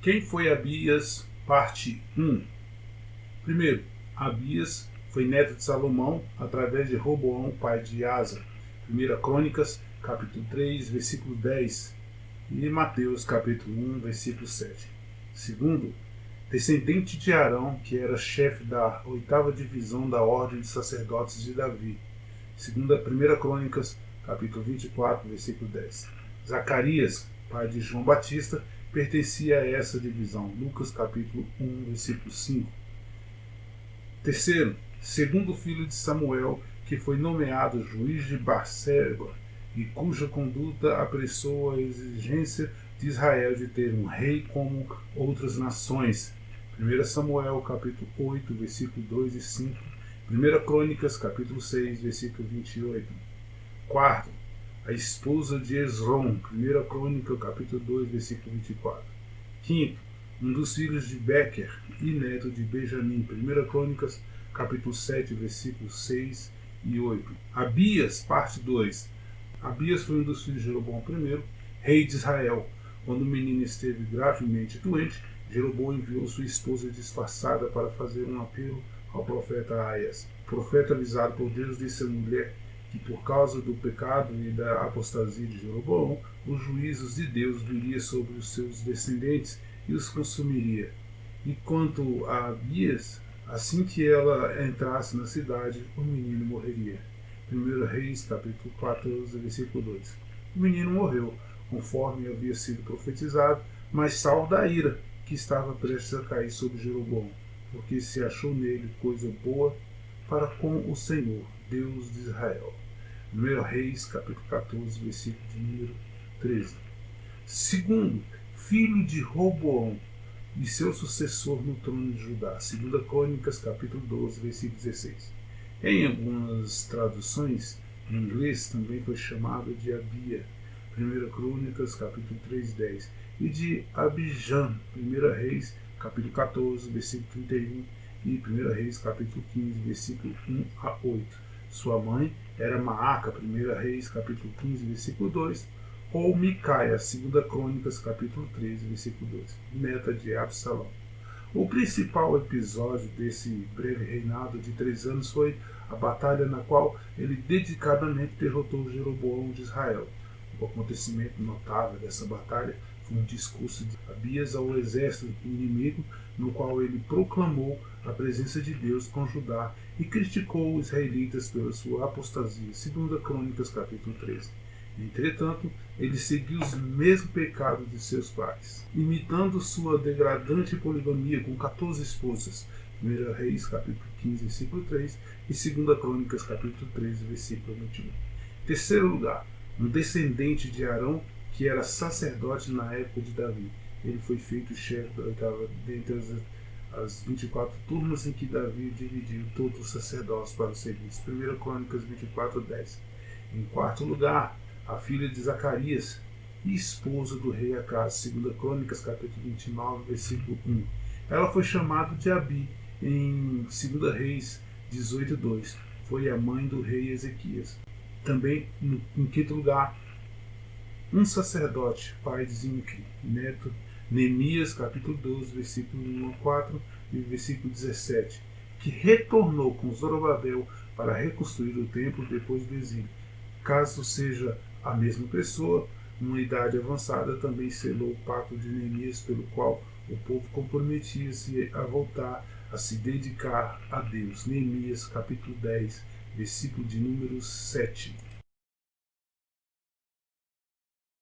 Quem foi Abias? Parte 1. Primeiro, Abias foi neto de Salomão através de Roboão, pai de Asa. 1 Crônicas, capítulo 3, versículo 10. E Mateus, capítulo 1, versículo 7. Segundo, descendente de Arão, que era chefe da 8ª divisão da ordem de sacerdotes de Davi. 1 Crônicas, capítulo 24, versículo 10. Zacarias, pai de João Batista, pertencia a essa divisão. Lucas, capítulo 1, versículo 5. Terceiro, segundo filho de Samuel, que foi nomeado juiz de Berseba, e cuja conduta apressou a exigência de Israel de ter um rei como outras nações. 1 Samuel, capítulo 8, versículo 2 e 5. 1 Crônicas, capítulo 6, versículo 28. Quarto, a esposa de Esrom. 1 Crônica, capítulo 2, versículo 24. Quinto, um dos filhos de Bequer e neto de Benjamim. 1 Crônicas, capítulo 7, versículos 6 e 8. Abias, parte 2. Abias foi um dos filhos de Jeroboão I, rei de Israel. Quando o menino esteve gravemente doente, Jeroboão enviou sua esposa disfarçada para fazer um apelo ao profeta Aias. O profeta, avisado por Deus, disse à mulher que por causa do pecado e da apostasia de Jeroboão, os juízos de Deus viriam sobre os seus descendentes e os consumiria. E quanto a Abias, assim que ela entrasse na cidade, o menino morreria. 1 Reis, capítulo 14, versículo 2. O menino morreu, conforme havia sido profetizado, mas salvo da ira que estava prestes a cair sobre Jeroboão, porque se achou nele coisa boa para com o Senhor, Deus de Israel. 1 Reis, capítulo 14, versículo de número 13. Segundo, filho de Roboão e seu sucessor no trono de Judá. 2 Crônicas, capítulo 12, versículo 16. Em algumas traduções, em inglês, também foi chamado de Abia. 1 Crônicas, capítulo 3, 10. E de Abijam. 1 Reis, capítulo 14, versículo 31. E 1 Reis, capítulo 15, versículo 1 a 8. Sua mãe era Maaca. 1 Reis, capítulo 15, versículo 2. Ou Micaia. 2 Crônicas, capítulo 13, versículo 2. Neta de Absalão. O principal episódio desse breve reinado de 3 anos foi a batalha na qual ele dedicadamente derrotou Jeroboão de Israel. O acontecimento notável dessa batalha foi um discurso de Abias ao exército inimigo, no qual ele proclamou a presença de Deus com Judá e criticou os israelitas pela sua apostasia. 2 Crônicas, capítulo 13. Entretanto, ele seguiu os mesmos pecados de seus pais, imitando sua degradante poligamia com 14 esposas. 1 Reis, capítulo 15, versículo 3 e 2 Crônicas, capítulo 13, versículo 21. Terceiro lugar, um descendente de Arão que era sacerdote na época de Davi. Ele foi feito chefe da 8ª dentre as 24 turmas em que Davi dividiu todos os sacerdotes para o serviço. 1 Crônicas 24, 10. Em quarto lugar, a filha de Zacarias e esposa do rei Acaz, 2 Crônicas, capítulo 29, versículo 1. Ela foi chamada de Abi em 2 Reis 18, 2. Foi a mãe do rei Ezequias. Também, em quinto lugar, um sacerdote, pai de Zimri, neto, Neemias, capítulo 12, versículo 1 a 4 e versículo 17, que retornou com Zorobabel para reconstruir o templo depois do exílio. Caso seja a mesma pessoa, numa idade avançada, também selou o pacto de Neemias, pelo qual o povo comprometia-se a voltar a se dedicar a Deus. Neemias, capítulo 10, versículo de número 7.